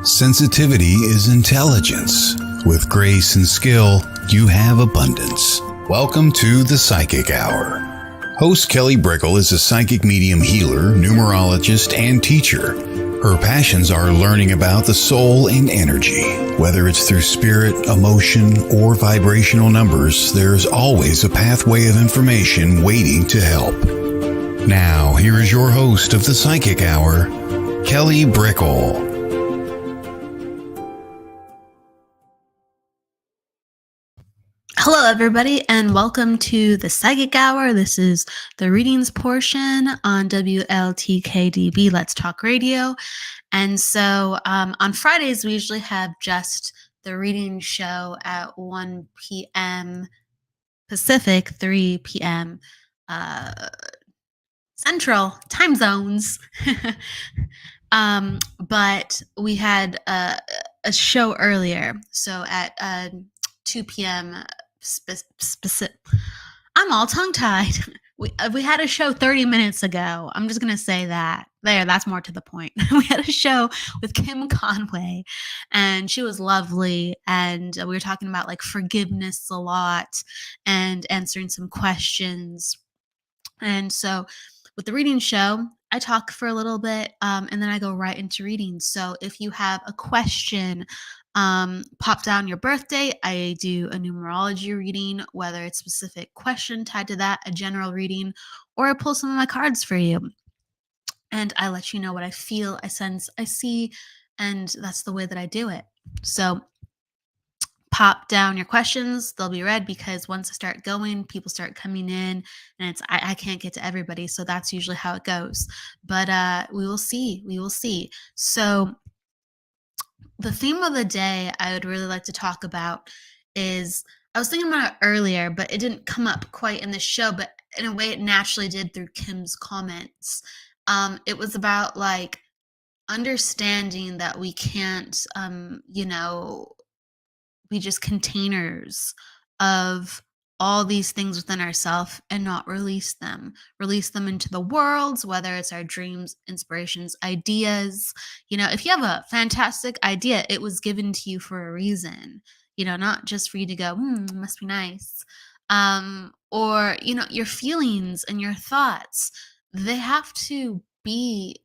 Sensitivity is intelligence. With grace and skill, you have abundance. Welcome to the Psychic Hour. Host Kelly Brickle is a psychic medium healer, numerologist, and teacher. Her passions are learning about the soul and energy. Whether it's through spirit, emotion, or vibrational numbers, there's always a pathway of information waiting to help. Now, here is your host of the Psychic Hour, Kelly Brickle. Hello, everybody, and welcome to the Psychic Hour. This is the readings portion on WLTK-DB, Let's Talk Radio. And so on Fridays, we usually have just the reading show at 1 p.m. Pacific, 3 p.m. Central time zones. But we had a show earlier, so at 2 p.m. I'm all tongue-tied. We had a show 30 minutes ago. I'm just going to say that. That's more to the point. We had a show with Kim Conway, and she was lovely, and we were talking about like forgiveness a lot and answering some questions. And so with the reading show, I talk for a little bit, and then I go right into reading. So if you have a question, pop down your birthday. I do a numerology reading, whether it's a specific question tied to that, a general reading, or I pull some of my cards for you. And I let you know what I feel, I sense, I see, and that's the way that I do it. So pop down your questions. They'll be read because once I start going, people start coming in, and I can't get to everybody. So that's usually how it goes. But we will see. We will see. So the theme of the day I would really like to talk about is, I was thinking about it earlier, but it didn't come up quite in the show, but in a way it naturally did through Kim's comments. It was about like understanding that we can't, be just containers of all these things within ourselves and not release them into the worlds, whether it's our dreams, inspirations, ideas. If you have a fantastic idea, it was given to you for a reason, not just for you to go, must be nice. Or, your feelings and your thoughts, they have to be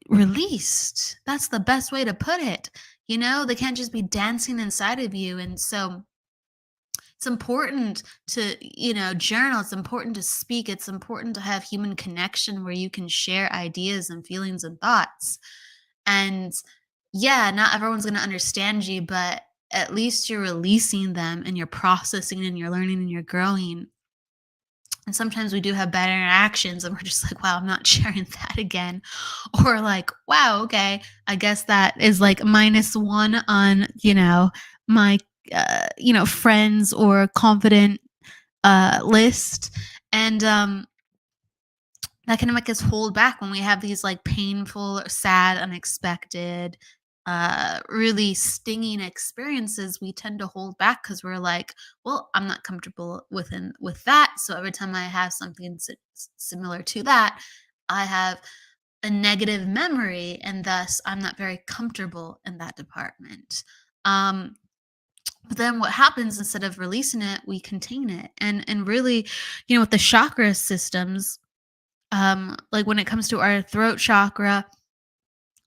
released. That's the best way to put it. They can't just be dancing inside of you. And so it's important to, journal. It's important to speak. It's important to have human connection where you can share ideas and feelings and thoughts. And yeah, not everyone's going to understand you, but at least you're releasing them and you're processing and you're learning and you're growing. And sometimes we do have bad interactions and we're just like, wow, I'm not sharing that again. Or like, wow, okay, I guess that is like -1 on, my, friends or confident list. And that can make us hold back when we have these like painful, sad, unexpected, really stinging experiences. We tend to hold back because we're like, well, I'm not comfortable with that. So every time I have something similar to that, I have a negative memory, and thus I'm not very comfortable in that department. But then what happens, instead of releasing it, we contain it. And really, with the chakra systems, like when it comes to our throat chakra,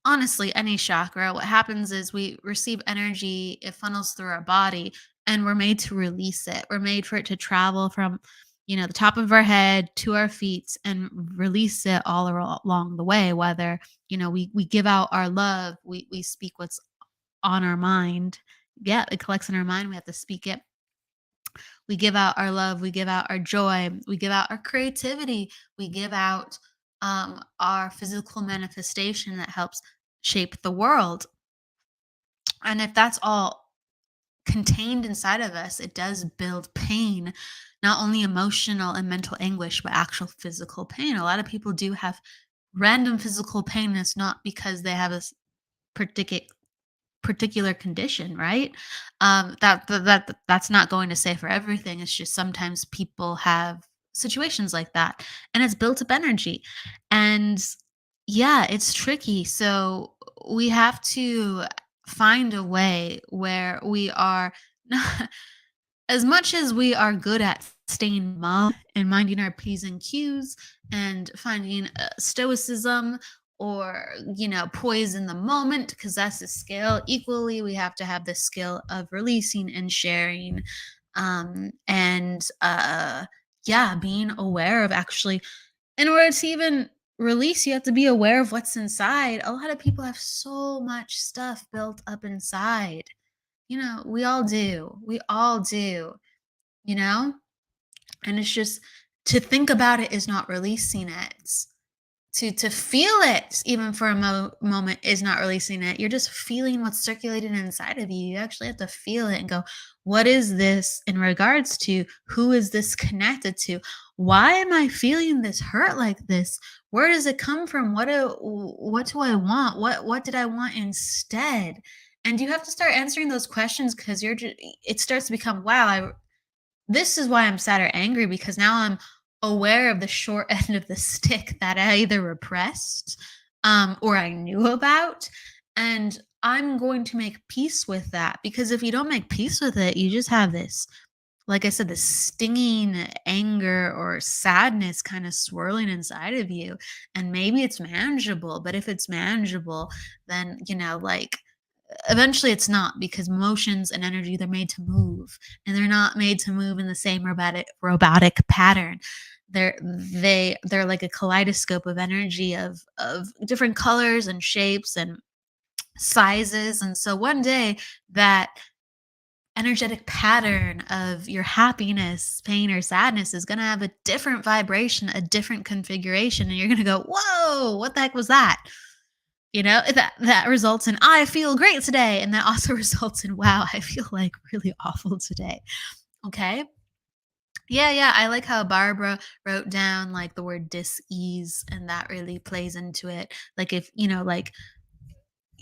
honestly, any chakra, what happens is we receive energy, it funnels through our body, and we're made to release it. We're made for it to travel from, the top of our head to our feet and release it all along the way. Whether, we give out our love, we speak what's on our mind. Yeah, it collects in our mind. We have to speak it. We give out our love. We give out our joy. We give out our creativity. We give out our physical manifestation that helps shape the world. And if that's all contained inside of us, it does build pain, not only emotional and mental anguish, but actual physical pain. A lot of people do have random physical pain, and it's not because they have a particular condition, right? That's not going to say for everything. It's just sometimes people have situations like that, and it's built up energy. And Yeah, it's tricky. So we have to find a way where we are not, as much as we are good at staying mum and minding our P's and Q's and finding stoicism or, poise in the moment, because that's a skill. Equally, we have to have the skill of releasing and sharing, and yeah, being aware of actually, in order to even release, you have to be aware of what's inside. A lot of people have so much stuff built up inside. We all do. We all do, you know? And it's just, to think about it is not releasing it. To feel it even for a moment is not releasing it. You're just feeling what's circulating inside of you. You actually have to feel it and go, what is this in regards to? Who is this connected to? Why am I feeling this hurt like this? Where does it come from? What do I want? What did I want instead? And you have to start answering those questions, because it starts to become, wow, this is why I'm sad or angry, because now I'm aware of the short end of the stick that I either repressed, or I knew about. And I'm going to make peace with that, because if you don't make peace with it, you just have this, like I said, this stinging anger or sadness kind of swirling inside of you. And maybe it's manageable, but if it's manageable, then, like, eventually it's not, because emotions and energy, they're made to move, and they're not made to move in the same robotic pattern. They're like a kaleidoscope of energy, of different colors and shapes and sizes. And so one day, that energetic pattern of your happiness, pain, or sadness is going to have a different vibration, a different configuration, and you're going to go, whoa, what the heck was that? That results in, I feel great today. And that also results in, wow, I feel like really awful today. Okay. Yeah, yeah. I like how Barbara wrote down like the word dis-ease, and that really plays into it. Like, if, like,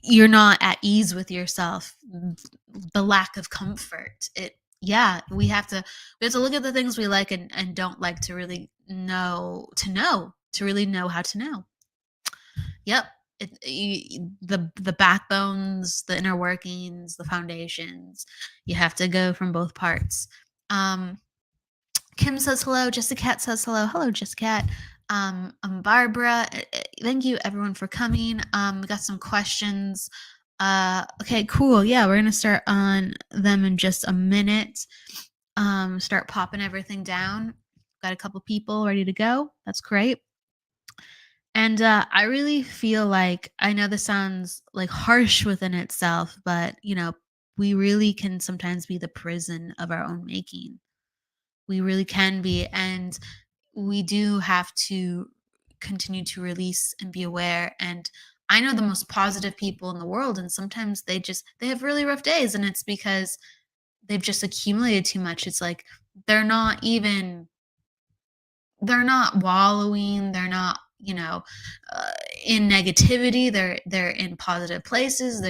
you're not at ease with yourself, the lack of comfort. Yeah, we have to look at the things we like and don't like, to really to really know how to know. Yep. The backbones, the inner workings, the foundations. You have to go from both parts. Um, Kim says hello. Jessica Cat says hello. Hello, Jessica Cat. I'm Barbara. Thank you everyone for coming. We got some questions. Okay, cool. Yeah, we're gonna start on them in just a minute. Start popping everything down. Got a couple people ready to go. That's great. And I really feel like, I know this sounds like harsh within itself, but we really can sometimes be the prison of our own making. We really can be. And we do have to continue to release and be aware. And I know the most positive people in the world, and sometimes they have really rough days, and it's because they've just accumulated too much. It's like, they're not even they're not wallowing, they're not, uh, in negativity, they're in positive places,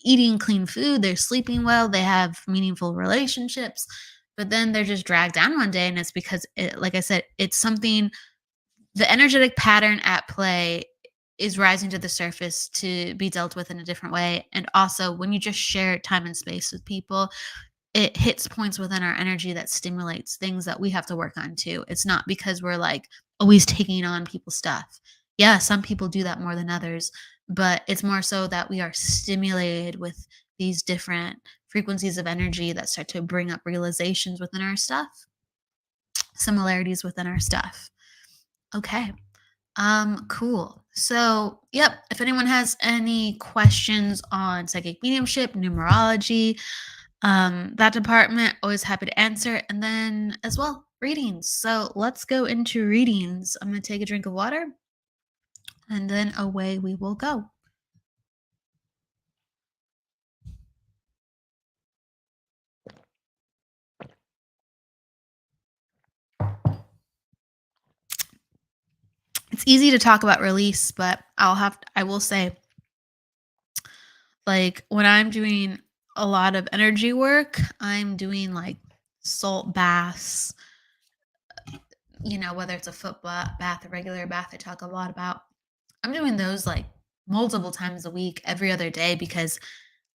eating clean food, they're sleeping well, they have meaningful relationships. But then they're just dragged down one day, and it's because, like I said, it's something, the energetic pattern at play is rising to the surface to be dealt with in a different way. And also, when you just share time and space with people, it hits points within our energy that stimulates things that we have to work on too. It's not because we're like always taking on people's stuff. Yeah, some people do that more than others, but it's more so that we are stimulated with these different frequencies of energy that start to bring up realizations within our stuff, similarities within our stuff. Okay. Cool. So, yep, if anyone has any questions on psychic mediumship, numerology, that department, always happy to answer. And then as well, readings. So let's go into readings. I'm going to take a drink of water, and then away we will go. It's easy to talk about release, but I will say, like, when I'm doing a lot of energy work, I'm doing like salt baths, whether it's a foot bath, a regular bath, I talk a lot about. I'm doing those like multiple times a week, every other day, because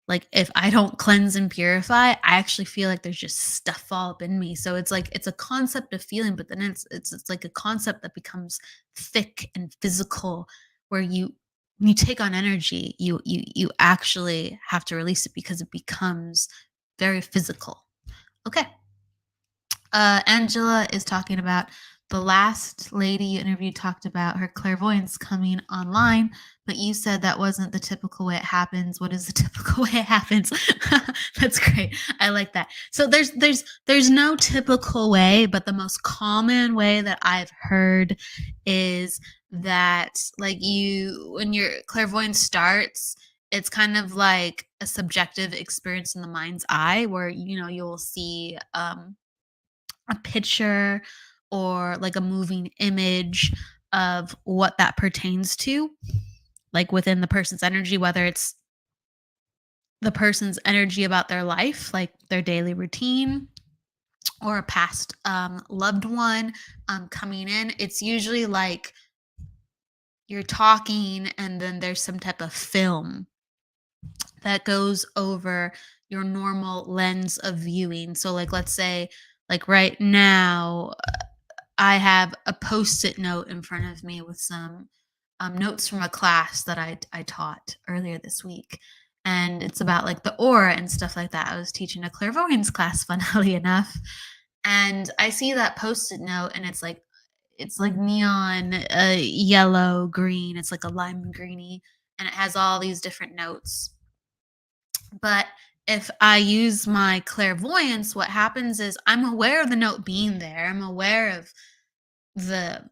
like if I don't cleanse and purify, I actually feel like there's just stuff all up in me. So it's like it's a concept of feeling, but then it's like a concept that becomes thick and physical, where when you take on energy, you actually have to release it because it becomes very physical. Okay. Angela is talking about the last lady you interviewed talked about her clairvoyance coming online, but you said that wasn't the typical way it happens. What is the typical way it happens? That's great. I like that. So there's no typical way, but the most common way that I've heard is that like when your clairvoyance starts, it's kind of like a subjective experience in the mind's eye where you'll see a picture or like a moving image of what that pertains to, like within the person's energy, whether it's the person's energy about their life, like their daily routine, or a past loved one coming in. It's usually like you're talking and then there's some type of film that goes over your normal lens of viewing. So, like, let's say, like right now, I have a post-it note in front of me with some notes from a class that I taught earlier this week, and it's about like the aura and stuff like that. I was teaching a clairvoyance class, funnily enough, and I see that post-it note, and it's like neon yellow green. It's like a lime greeny, and it has all these different notes. But if I use my clairvoyance, what happens is I'm aware of the note being there. I'm aware of the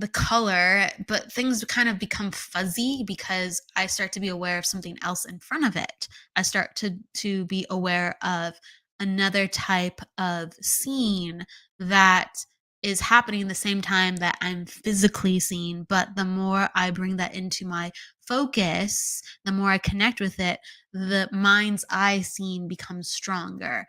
the color, but things kind of become fuzzy because I start to be aware of something else in front of it. I start to be aware of another type of scene that is happening the same time that I'm physically seeing, but the more I bring that into my focus, the more I connect with it, the mind's eye scene becomes stronger.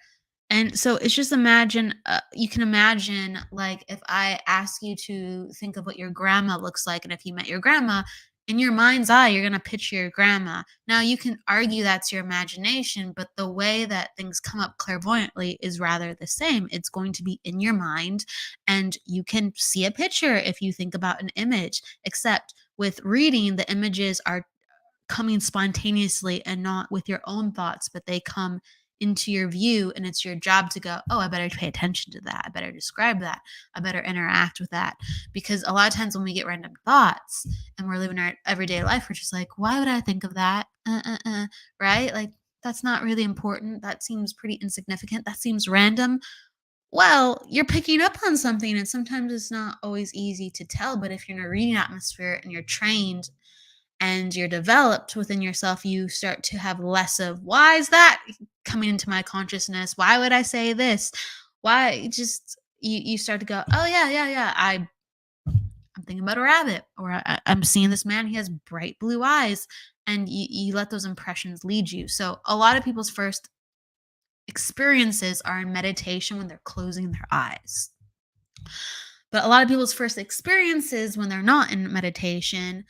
And so it's just you can imagine, like, if I ask you to think of what your grandma looks like, and if you met your grandma, in your mind's eye, you're going to picture your grandma. Now, you can argue that's your imagination, but the way that things come up clairvoyantly is rather the same. It's going to be in your mind, and you can see a picture if you think about an image, except with reading, the images are coming spontaneously and not with your own thoughts, but they come into your view, and it's your job to go, oh, I better pay attention to that. I better describe that. I better interact with that. Because a lot of times when we get random thoughts and we're living our everyday life, we're just like, why would I think of that? Right? Like, that's not really important. That seems pretty insignificant. That seems random. Well, you're picking up on something, and sometimes it's not always easy to tell. But if you're in a reading atmosphere and you're trained and you're developed within yourself, you start to have less of, why is that coming into my consciousness? Why would I say this? Why just you start to go, oh yeah. I'm thinking about a rabbit, or I'm seeing this man, he has bright blue eyes, and you let those impressions lead you. So a lot of people's first experiences are in meditation when they're closing their eyes. But a lot of people's first experiences when they're not in meditation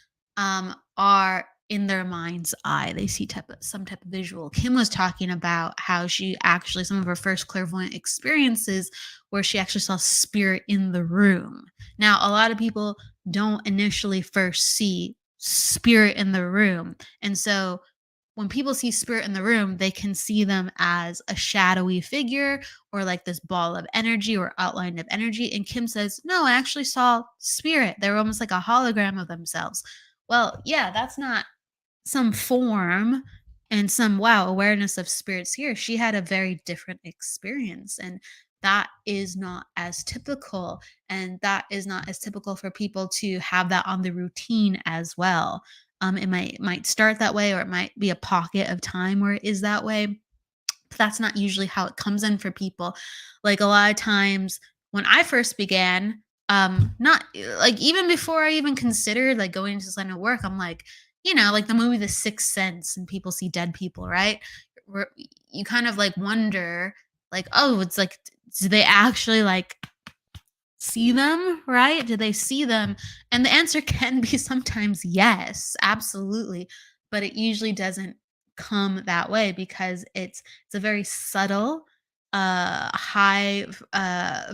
are in their mind's eye. They see some type of visual. Kim was talking about how some of her first clairvoyant experiences where she actually saw spirit in the room. Now, a lot of people don't initially first see spirit in the room. And so when people see spirit in the room, they can see them as a shadowy figure or like this ball of energy or outline of energy. And Kim says, no, I actually saw spirit. They were almost like a hologram of themselves. Well, yeah, that's not some form and some awareness of spirits here. She had a very different experience, and that is not as typical. And that is not as typical for people to have that on the routine as well. It might start that way, or it might be a pocket of time where it is that way. But that's not usually how it comes in for people. Like a lot of times when I first began, not like even before I even considered like going into this line of work, I'm like, like the movie The Sixth Sense, and people see dead people, right? Where you kind of like wonder, like, oh, it's like, do they actually like see them, right? Do they see them? And the answer can be sometimes yes, absolutely, but it usually doesn't come that way because it's a very subtle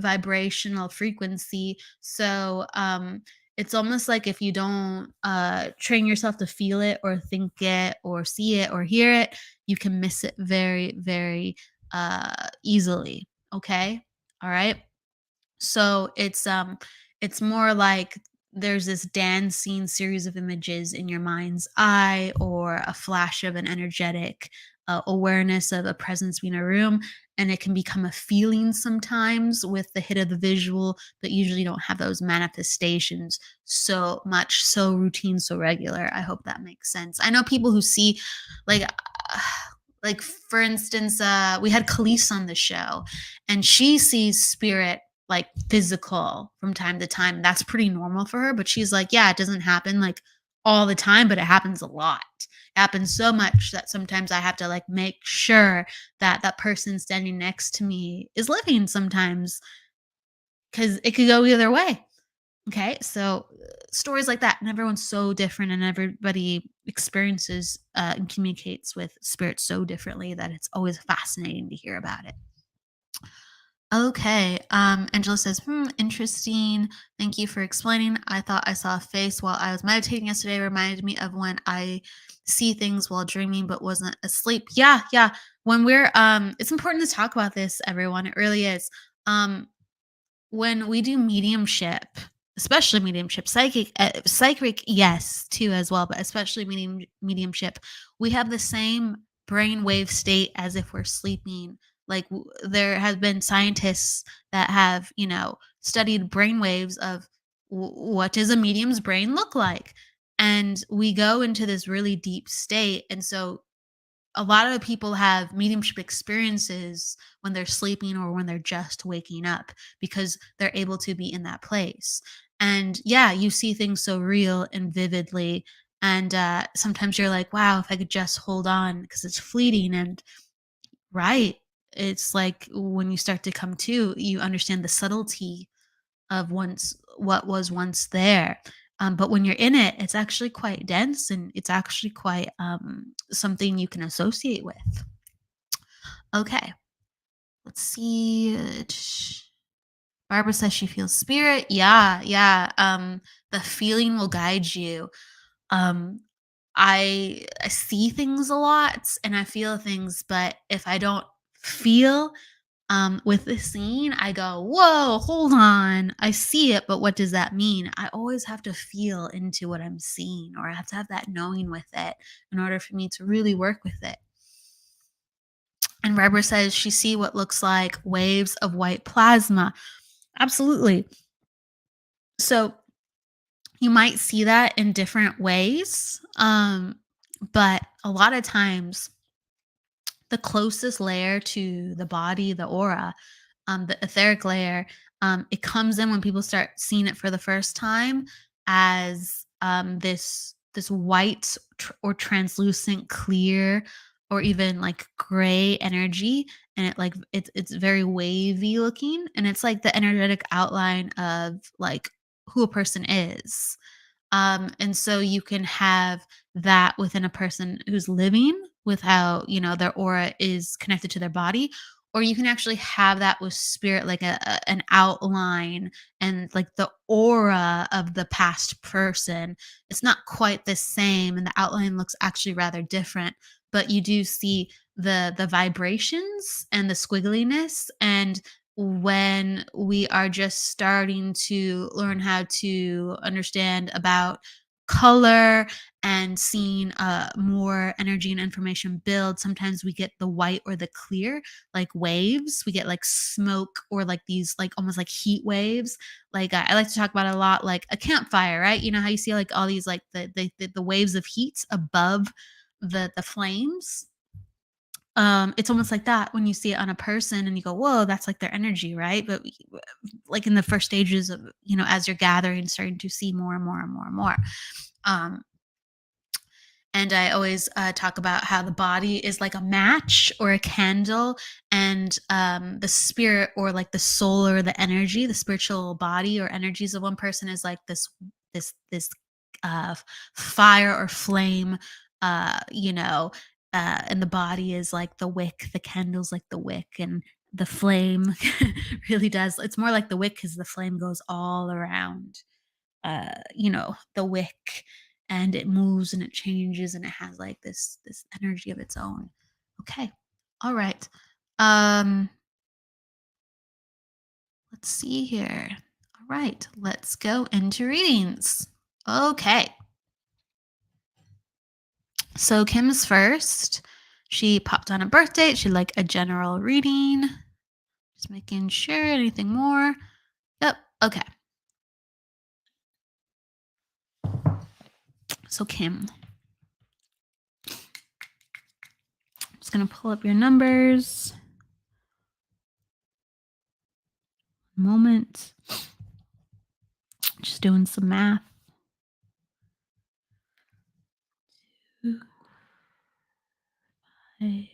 vibrational frequency. So it's almost like if you don't train yourself to feel it or think it or see it or hear it, you can miss it very, very easily. Okay. All right. So it's more like there's this dancing series of images in your mind's eye or a flash of an energetic awareness of a presence in a room, and it can become a feeling sometimes with the hit of the visual, but usually don't have those manifestations so much, so routine, so regular. I hope that makes sense. I know people who see like like for instance, we had Khalees on the show, and she sees spirit like physical from time to time. That's pretty normal for her. But she's like, yeah, it doesn't happen like all the time, but it happens a lot. It happens so much that sometimes I have to like make sure that that person standing next to me is living sometimes because it could go either way. Okay. So stories like that, and everyone's so different, and everybody experiences and communicates with spirit so differently that it's always fascinating to hear about it. Okay. Angela says, interesting. Thank you for explaining. I thought I saw a face while I was meditating yesterday. Reminded me of when I see things while dreaming but wasn't asleep. Yeah, yeah. When we're it's important to talk about this, everyone. It really is. When we do mediumship, especially mediumship, psychic, yes, too, as well, but especially mediumship, we have the same brainwave state as if we're sleeping. Like there has been scientists that have, studied brainwaves of what does a medium's brain look like, and we go into this really deep state, and so a lot of people have mediumship experiences when they're sleeping or when they're just waking up because they're able to be in that place. And yeah, you see things so real and vividly. And sometimes you're like, wow, if I could just hold on because it's fleeting. And right, it's like when you start to come to, you understand the subtlety of once what was once there. But when you're in it, it's actually quite dense and it's actually quite something you can associate with. Okay, let's see. Barbara says she feels spirit. Yeah, yeah. The feeling will guide you. Um, I see things a lot and I feel things, but if I don't feel with the scene, I go, whoa, hold on. I see it, but what does that mean? I always have to feel into what I'm seeing, or I have to have that knowing with it in order for me to really work with it. And Barbara says she see what looks like waves of white plasma. Absolutely. So you might see that in different ways. But a lot of times the closest layer to the body, the aura, the etheric layer, it comes in when people start seeing it for the first time as this white or translucent, clear, or even like gray energy, and it's very wavy looking, and it's like the energetic outline of like who a person is. And so you can have that within a person who's living with how, their aura is connected to their body. Or you can actually have that with spirit, like an outline and like the aura of the past person. It's not quite the same, and the outline looks actually rather different. But you do see the vibrations and the squiggliness, and when we are just starting to learn how to understand about color and seeing more energy and information build, sometimes we get the white or the clear like waves. We get like smoke or like these like almost like heat waves. Like I like to talk about it a lot, like a campfire, right? You know how you see like all these like the waves of heat above the flames. It's almost like that when you see it on a person and you go, whoa, that's like their energy, right? But like in the first stages of, as you're gathering, starting to see more and more and more and more. Um, And I always talk about how the body is like a match or a candle, and the spirit, or like the soul or the energy, the spiritual body or energies of one person is like this uh, fire or flame, you know, and the body is like the wick, the candle's like the wick, and the flame really does. It's more like the wick because the flame goes all around, the wick, and it moves and it changes and it has like this energy of its own. Okay. All right. Um, let's see here. All right, let's go into readings. Okay. So Kim's first. She popped on a birth date. She'd like a general reading. Just making sure. Anything more? Yep. Okay. So Kim, I'm just gonna pull up your numbers. Moment. Just doing some math. 2, 5, 3,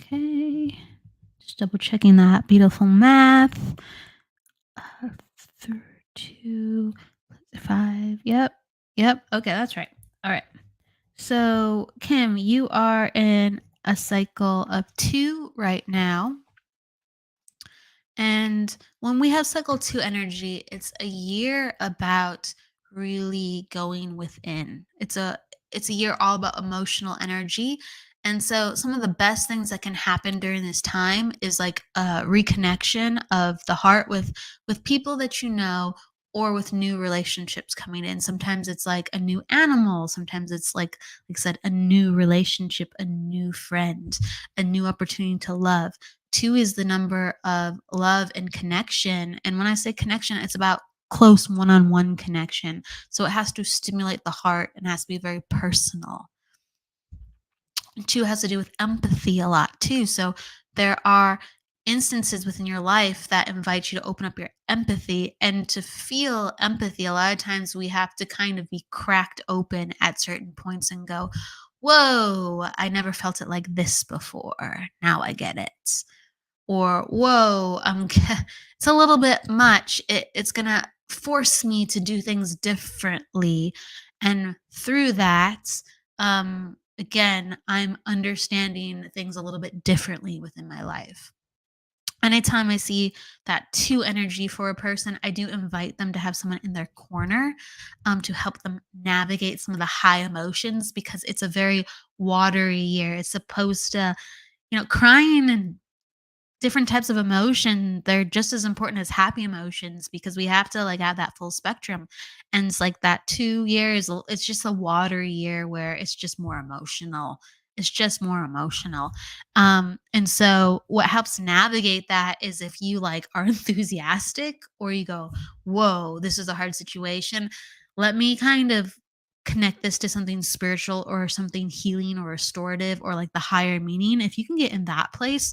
4. Okay. Just double checking that beautiful math. 2, 5. Yep. Yep. Okay, that's right. All right. So, Kim, you are in a cycle of 2 right now. And when we have cycle 2 energy, it's a year about really going within. It's a year all about emotional energy. And so some of the best things that can happen during this time is like a reconnection of the heart with people that you know, or with new relationships coming in. Sometimes it's like a new animal, sometimes it's like I said, a new relationship, a new friend, a new opportunity to love. 2 is the number of love and connection. And when I say connection, it's about close one-on-one connection. So it has to stimulate the heart and has to be very personal. 2 has to do with empathy a lot too. So there are instances within your life that invite you to open up your empathy. And to feel empathy, a lot of times we have to kind of be cracked open at certain points and go, whoa, I never felt it like this before. Now I get it. Or whoa, it's a little bit much. It's gonna force me to do things differently, and through that, again, I'm understanding things a little bit differently within my life. Anytime I see that 2 energy for a person, I do invite them to have someone in their corner, to help them navigate some of the high emotions, because it's a very watery year. It's supposed to, crying and different types of emotion, they're just as important as happy emotions, because we have to like have that full spectrum. And it's like that 2 years, it's just a watery year where it's just more emotional. It's just more emotional. And so what helps navigate that is if you like are enthusiastic, or you go, whoa, this is a hard situation. Let me kind of connect this to something spiritual or something healing or restorative, or like the higher meaning. If you can get in that place,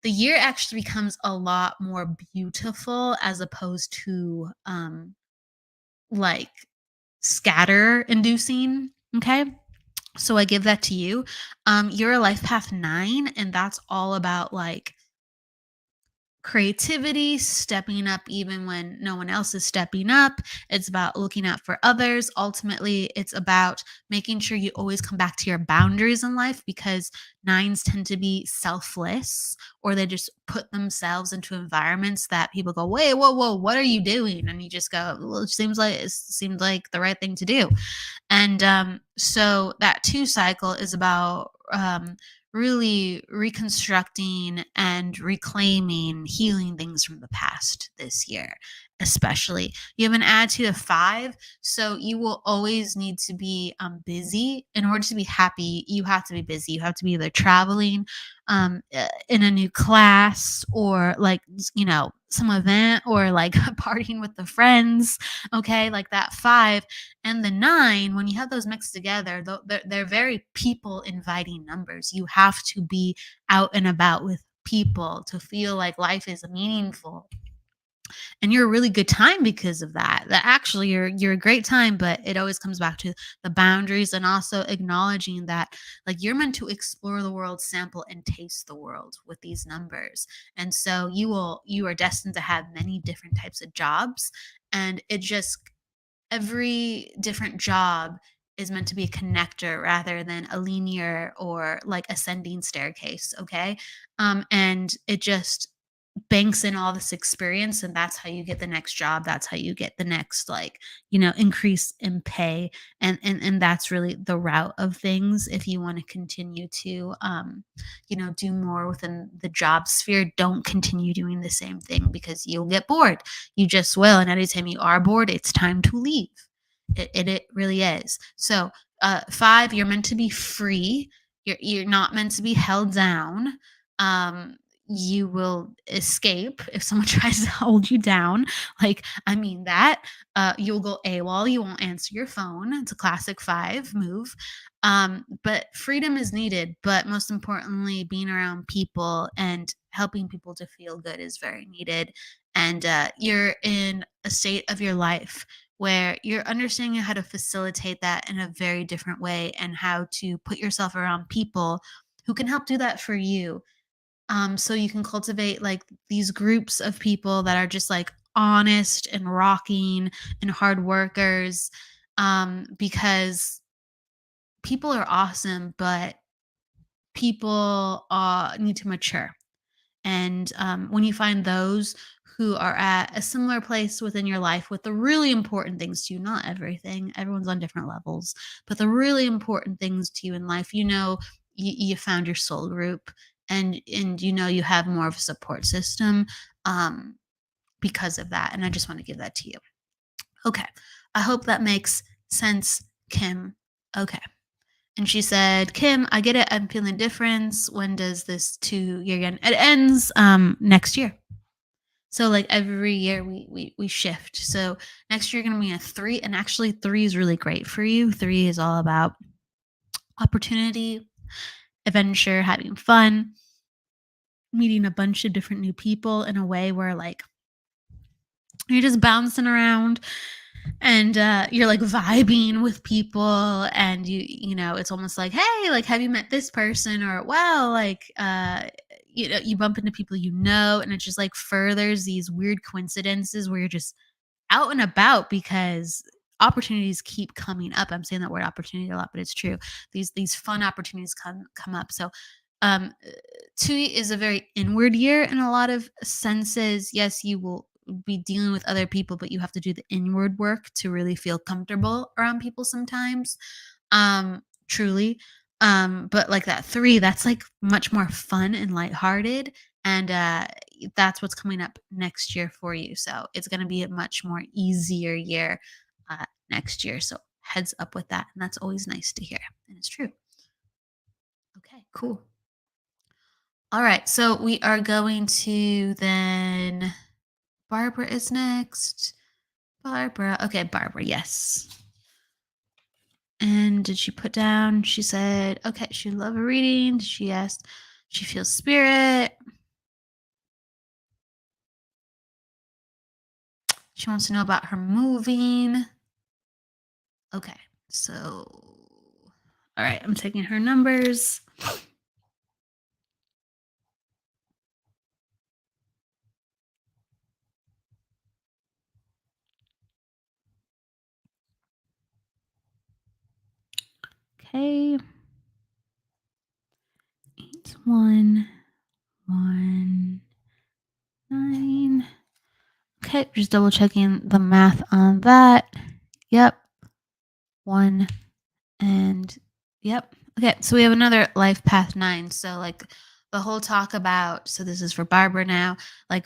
the year actually becomes a lot more beautiful, as opposed to like scatter inducing. Okay. So I give that to you. You're a life path 9, and that's all about like creativity, stepping up even when no one else is stepping up. It's about looking out for others. Ultimately, it's about making sure you always come back to your boundaries in life, because 9s tend to be selfless, or they just put themselves into environments that people go, wait, whoa, whoa, what are you doing? And you just go, well, it seems like the right thing to do. And so that 2 cycle is about really reconstructing and reclaiming, healing things from the past this year, especially. You have an attitude of 5, so you will always need to be busy. In order to be happy, you have to be busy. You have to be either traveling, in a new class, or like, some event, or like partying with the friends. Okay. Like that 5 and the 9, when you have those mixed together, they're very people inviting numbers. You have to be out and about with people to feel like life is meaningful. and you're a really good time because of that. That actually you're a great time, but it always comes back to the boundaries and also acknowledging that like you're meant to explore the world, sample and taste the world with these numbers. And so you are destined to have many different types of jobs, and it just every different job is meant to be a connector rather than a linear or like ascending staircase, okay? And it just banks in all this experience, and that's how you get the next job, that's how you get the next like increase in pay. And that's really the route of things if you want to continue to do more within the job sphere. Don't continue doing the same thing because you'll get bored. You just will, and anytime you are bored, it's time to leave. It really is. So 5, you're meant to be free. You're not meant to be held down. um you will escape if someone tries to hold you down. Like, I mean that. You'll go AWOL, you won't answer your phone. It's a classic 5 move. But freedom is needed, but most importantly, being around people and helping people to feel good is very needed. And you're in a state of your life where you're understanding how to facilitate that in a very different way and how to put yourself around people who can help do that for you. So you can cultivate like these groups of people that are just like honest and rocking and hard workers. Because people are awesome, but people need to mature. And when you find those who are at a similar place within your life with the really important things to you, not everything, everyone's on different levels, but the really important things to you in life, you found your soul group, and you have more of a support system um, because of that. And I just want to give that to you. Okay. I hope that makes sense, Kim. Okay. And she said, Kim, I get it. I'm feeling difference. When does this 2 year end? It ends next year. So like every year we shift. So next year you're gonna be a 3. And actually 3 is really great for you. 3 is all about opportunity, adventure, having fun, meeting a bunch of different new people in a way where like you're just bouncing around, and you're like vibing with people, and it's almost like, hey, like, have you met this person? Or wow, like you bump into people, and it just like furthers these weird coincidences where you're just out and about because opportunities keep coming up. I'm saying that word opportunity a lot, but it's true. These fun opportunities come up. So um 2 is a very inward year in a lot of senses. Yes, you will be dealing with other people, but you have to do the inward work to really feel comfortable around people sometimes. Truly. But like that 3, that's like much more fun and lighthearted. And that's what's coming up next year for you. So it's going to be a much more easier year next year. So heads up with that. And that's always nice to hear. And it's true. Okay, cool. All right. So we are going to then. Barbara is next. Barbara. Okay, Barbara. Yes. And did she put down? She said, okay, she love a reading. She asked, she feels spirit. She wants to know about her moving. Okay, so, all right, I'm taking her numbers. Okay. 8119. Okay, just double checking the math on that. Yep. 1 and yep. Okay, so we have another life path 9. So like the whole talk about, so this is for Barbara now, like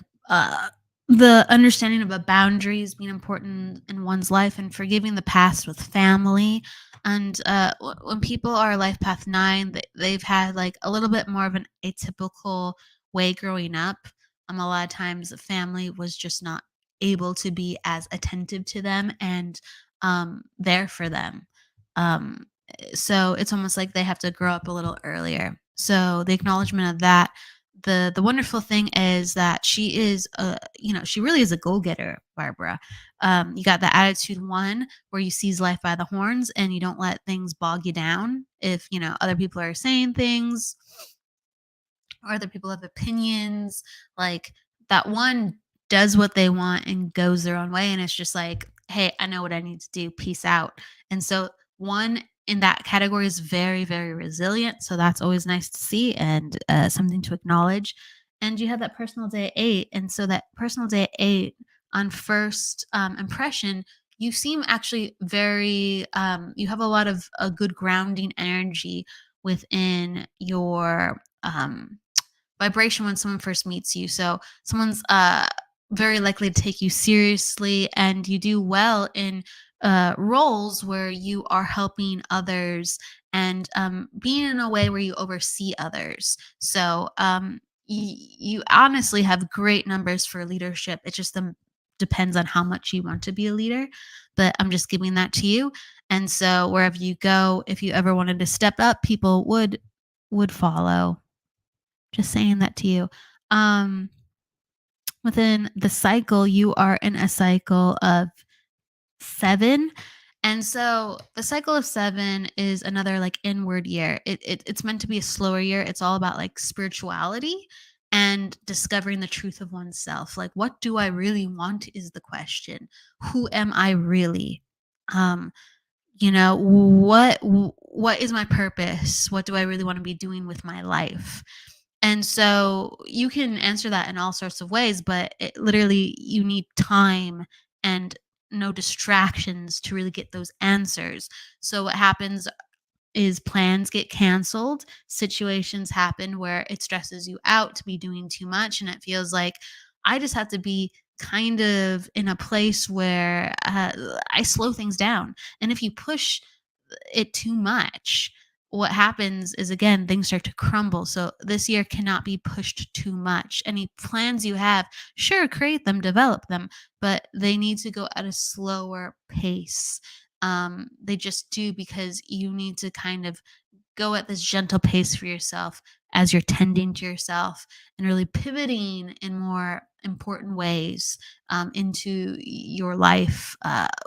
the understanding about boundaries being important in one's life and forgiving the past with family. And when people are life path 9, they've had like a little bit more of an atypical way growing up. A lot of times the family was just not able to be as attentive to them and there for them. So it's almost like they have to grow up a little earlier. So the acknowledgement of that the wonderful thing is that she is she really is a go-getter, Barbara. You got the attitude one where you seize life by the horns and you don't let things bog you down. If other people are saying things or other people have opinions, like that one does what they want and goes their own way, and it's just like, hey, I know what I need to do, peace out. And so one in that category is very, very resilient, so that's always nice to see and something to acknowledge. And you have that personal day 8, and so that personal day 8 on first impression, you seem actually very you have a lot of a good grounding energy within your vibration when someone first meets you. So someone's very likely to take you seriously, and you do well in roles where you are helping others and being in a way where you oversee others. So you honestly have great numbers for leadership. It just depends on how much you want to be a leader. But I'm just giving that to you. And so wherever you go, if you ever wanted to step up, people would follow. Just saying that to you. Um, Within the cycle, you are in a cycle of 7. And so the cycle of 7 is another like inward year. It's meant to be a slower year. It's all about like spirituality and discovering the truth of oneself. Like, what do I really want is the question. Who am I really? Um, what is my purpose? What do I really want to be doing with my life? And so you can answer that in all sorts of ways, but literally you need time and no distractions to really get those answers. So what happens is plans get canceled, situations happen where it stresses you out to be doing too much, and it feels like I just have to be kind of in a place where I slow things down. And if you push it too much, what happens is again things start to crumble. So this year cannot be pushed too much. Any plans you have, sure, create them, develop them, but they need to go at a slower pace. They just do, because you need to kind of go at this gentle pace for yourself as you're tending to yourself and really pivoting in more important ways into your life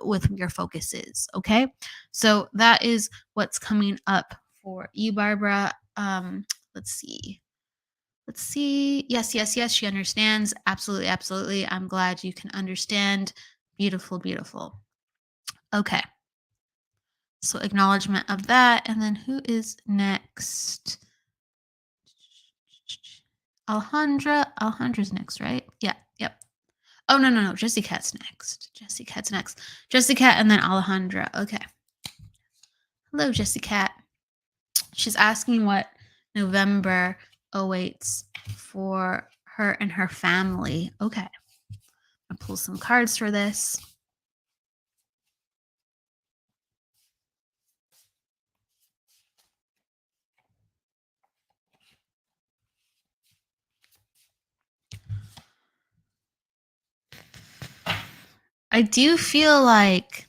with your focuses. Okay. So that is what's coming up for you, Barbara. Let's see. Let's see. Yes, yes, yes. She understands. Absolutely, absolutely. I'm glad you can understand. Beautiful, beautiful. Okay. So acknowledgement of that. And then who is next? Alejandra's next, right? Yeah, yep. Oh, no, no, no. Jessie Cat's next. Jessie Cat's next. Jessie Cat and then Alejandra. Okay. Hello, Jessie Cat. She's asking what November awaits for her and her family. Okay. I'll pull some cards for this. I do feel like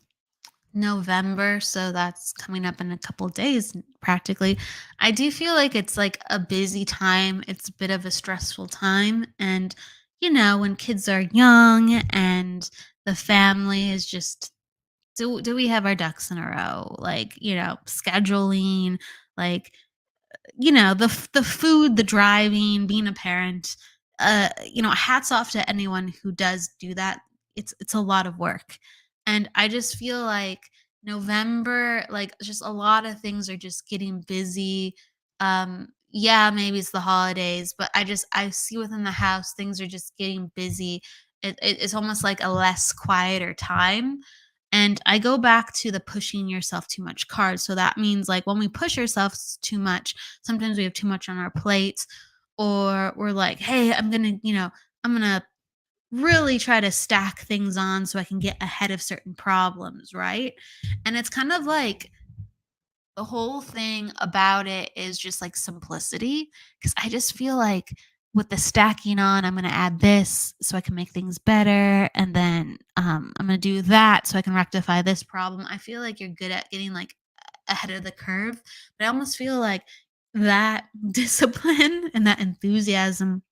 November, so that's coming up in a couple days practically. I do feel like it's like a busy time. It's a bit of a stressful time. And, when kids are young and the family is just, do we have our ducks in a row? Like, scheduling, like, the food, the driving, being a parent, hats off to anyone who does do that. It's a lot of work. And I just feel like November, like just a lot of things are just getting busy. Yeah, maybe it's the holidays, but I see within the house things are just getting busy. It's almost like a less quieter time. And I go back to the pushing yourself too much card. So that means like when we push ourselves too much, sometimes we have too much on our plates, or we're like, hey, I'm going to really try to stack things on so I can get ahead of certain problems, right? And it's kind of like the whole thing about it is just like simplicity, because I just feel like with the stacking on, I'm going to add this so I can make things better, and then I'm going to do that so I can rectify this problem. I feel like you're good at getting like ahead of the curve, but I almost feel like that discipline and that enthusiasm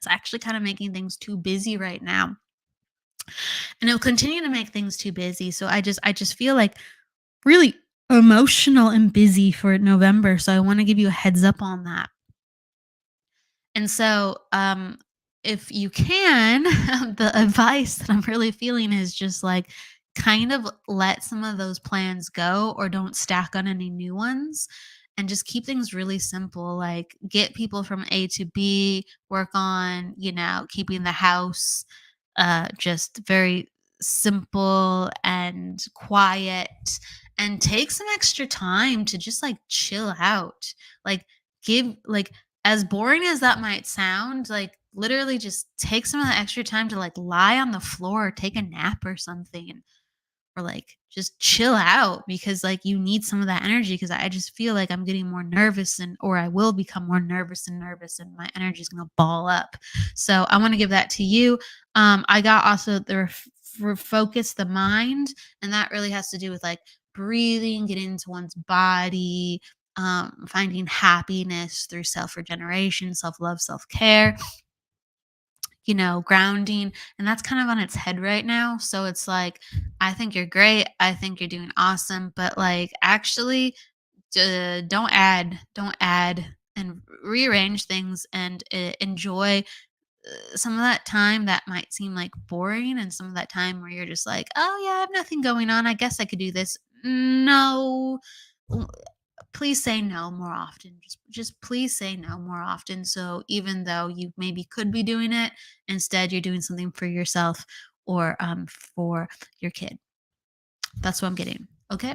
is actually kind of making things too busy right now. And it'll continue to make things too busy. So I just feel like really emotional and busy for November. So I want to give you a heads up on that. And so, if you can, the advice that I'm really feeling is just like kind of let some of those plans go or don't stack on any new ones and just keep things really simple. Like get people from A to B, work on, keeping the house just very simple and quiet and take some extra time to just like chill out. Like give like as boring as that might sound, like literally just take some of that extra time to like lie on the floor or take a nap or something or like just chill out because like you need some of that energy because I just feel like I'm getting more nervous and or I will become more nervous and my energy is going to ball up. So I want to give that to you. I got also the focus the mind, and that really has to do with like breathing, getting into one's body, finding happiness through self regeneration, self love, self care, grounding. And that's kind of on its head right now. So it's like, I think you're great. I think you're doing awesome. But like, actually, don't add and rearrange things and enjoy some of that time that might seem like boring and some of that time where you're just like, oh, yeah, I have nothing going on. I guess I could do this. No, please say no more often. Just please say no more often. So even though you maybe could be doing it, instead you're doing something for yourself or for your kid. That's what I'm getting. Okay.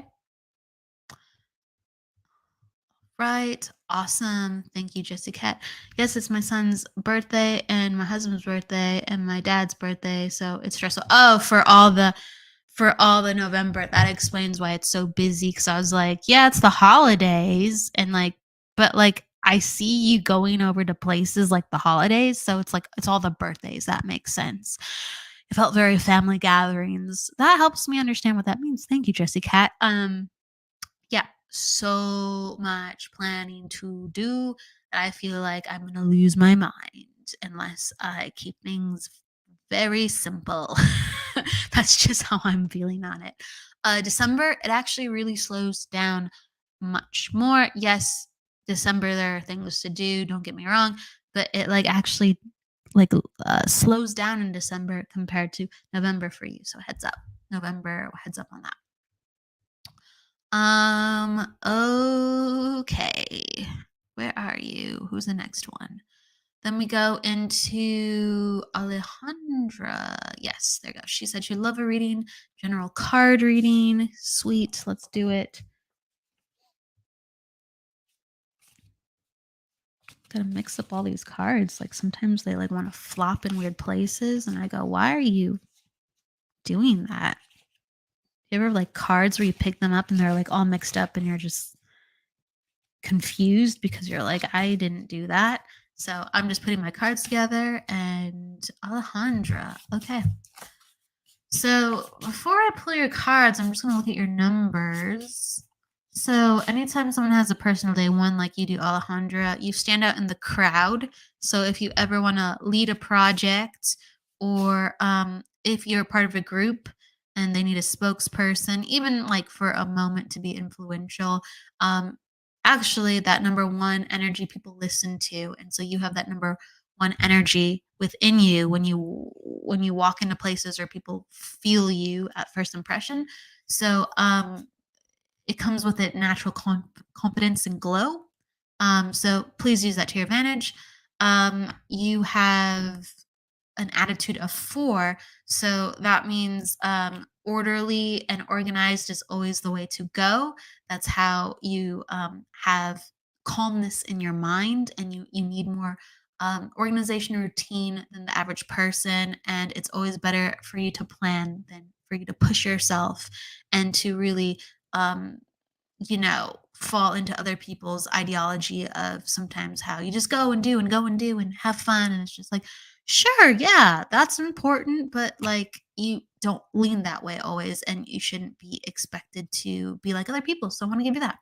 Right. Awesome. Thank you, Jessica. Yes, it's my son's birthday and my husband's birthday and my dad's birthday. So it's stressful. Oh, for all the November. That explains why it's so busy. Cause I was like, yeah, it's the holidays. And like, but like I see you going over to places like the holidays. So it's like it's all the birthdays. That makes sense. It felt very family gatherings. That helps me understand what that means. Thank you, Jessie Cat. Yeah, so much planning to do that I feel like I'm gonna lose my mind unless I keep things very simple. That's just how I'm feeling on it. December, it actually really slows down much more. Yes, December there are things to do, don't get me wrong, but it like actually like slows down in December compared to November for you. So heads up. November, heads up on that. Okay. Where are you? Who's the next one? Then we go into Alejandra. Yes, there you go. She said she'd love a reading, general card reading. Sweet. Let's do it. Gotta mix up all these cards. Like sometimes they like want to flop in weird places. And I go, why are you doing that? You ever like cards where you pick them up and they're like all mixed up and you're just confused because you're like, I didn't do that. So I'm just putting my cards together and Alejandra. Okay. So before I pull your cards, I'm just going to look at your numbers. So anytime someone has a personal day one like you do, Alejandra, you stand out in the crowd. So if you ever want to lead a project or if you're part of a group and they need a spokesperson, even like for a moment to be influential, actually that number one energy people listen to. And so you have that number one energy within you when you walk into places or people feel you at first impression. So it comes with it natural confidence and glow. So please use that to your advantage. You have an attitude of 4. So that means orderly and organized is always the way to go. That's how you have calmness in your mind, and you need more organization and routine than the average person. And it's always better for you to plan than for you to push yourself and to really fall into other people's ideology of sometimes how you just go and do and go and do and have fun. And it's just like, sure, yeah, that's important, but like you don't lean that way always. And you shouldn't be expected to be like other people. So I want to give you that.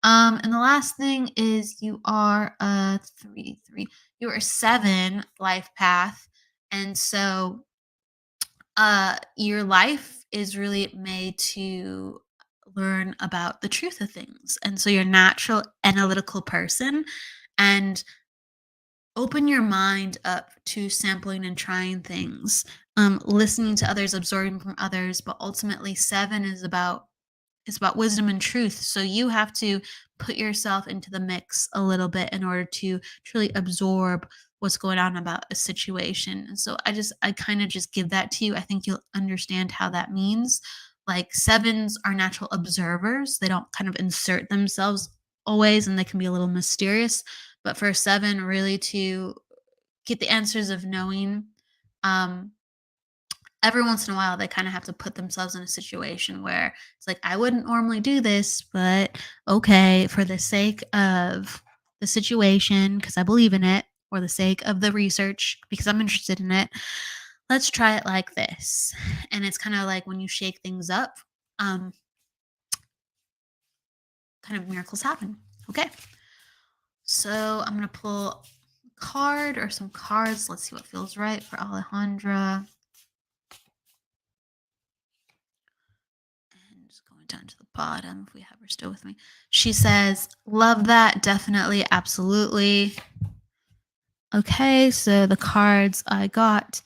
And the last thing is you are a three. You are a seven life path. And so your life is really made to learn about the truth of things. And so you're a natural analytical person, and open your mind up to sampling and trying things, listening to others, absorbing from others. But ultimately, seven is about it's about wisdom and truth. So you have to put yourself into the mix a little bit in order to truly absorb what's going on about a situation. And so I kind of just give that to you. I think you'll understand how that means. Like sevens are natural observers. They don't kind of insert themselves always, and they can be a little mysterious. But for a seven, really to get the answers of knowing, um, every once in a while they kind of have to put themselves in a situation where it's like, I wouldn't normally do this, but okay, for the sake of the situation, because I believe in it, or the sake of the research, because I'm interested in it, let's try it like this. And it's kind of like when you shake things up, um, kind of miracles happen. Okay. So I'm going to pull a card or some cards. Let's see what feels right for Alejandra. And just going down to the bottom if we have her still with me. She says, love that. Definitely. Absolutely. Okay. So the cards I got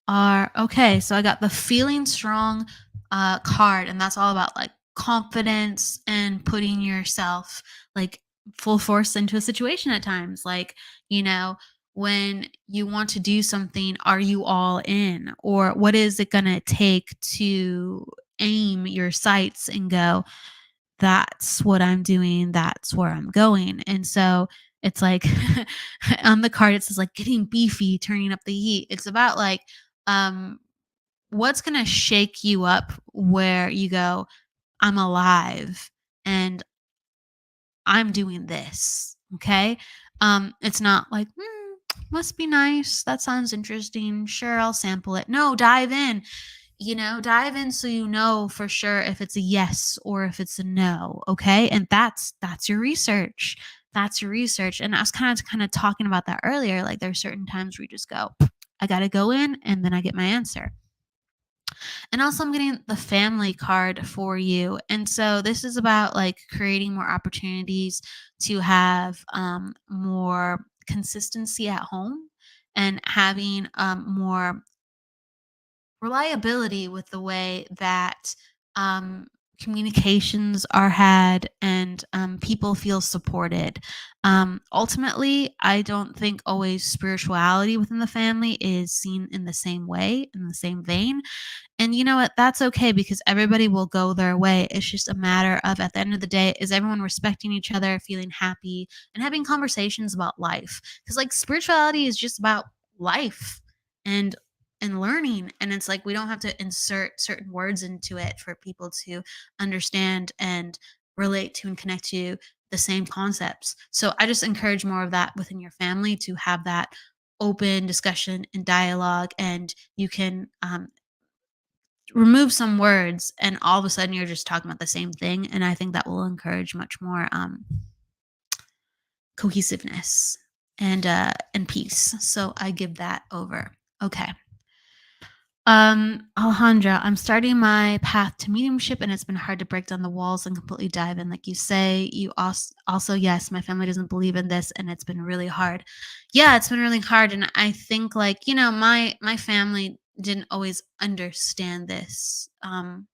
are okay. So I got the feeling strong card, and that's all about like confidence and putting yourself like full force into a situation at times. Like, you know, when you want to do something, are you all in? Or what is it going to take to aim your sights and go, that's what I'm doing, that's where I'm going. And so it's like on the card, it says like getting beefy, turning up the heat. It's about like, um, what's going to shake you up where you go, I'm alive and I'm doing this. Okay. It's not like, must be nice. That sounds interesting. Sure, I'll sample it. No, dive in. Dive in so you know for sure if it's a yes or if it's a no. Okay. And that's your research. That's your research. And I was kind of talking about that earlier. Like there's certain times where you just go, I gotta go in and then I get my answer. And also, I'm getting the family card for you. And so, this is about like creating more opportunities to have more consistency at home and having more reliability with the way that um, communications are had and people feel supported. Ultimately, I don't think always spirituality within the family is seen in the same way, in the same vein. And you know what? That's okay because everybody will go their way. It's just a matter of at the end of the day, is everyone respecting each other, feeling happy, and having conversations about life? Because like spirituality is just about life and learning. And it's like we don't have to insert certain words into it for people to understand and relate to and connect to the same concepts. So I just encourage more of that within your family to have that open discussion and dialogue, and you can remove some words and all of a sudden you're just talking about the same thing, and I think that will encourage much more cohesiveness and peace. So I give that over. Okay. Alejandra, I'm starting my path to mediumship, and it's been hard to break down the walls and completely dive in. Like you say, you also, yes, my family doesn't believe in this, and it's been really hard. Yeah, it's been really hard. And I think like, my family didn't always understand this. And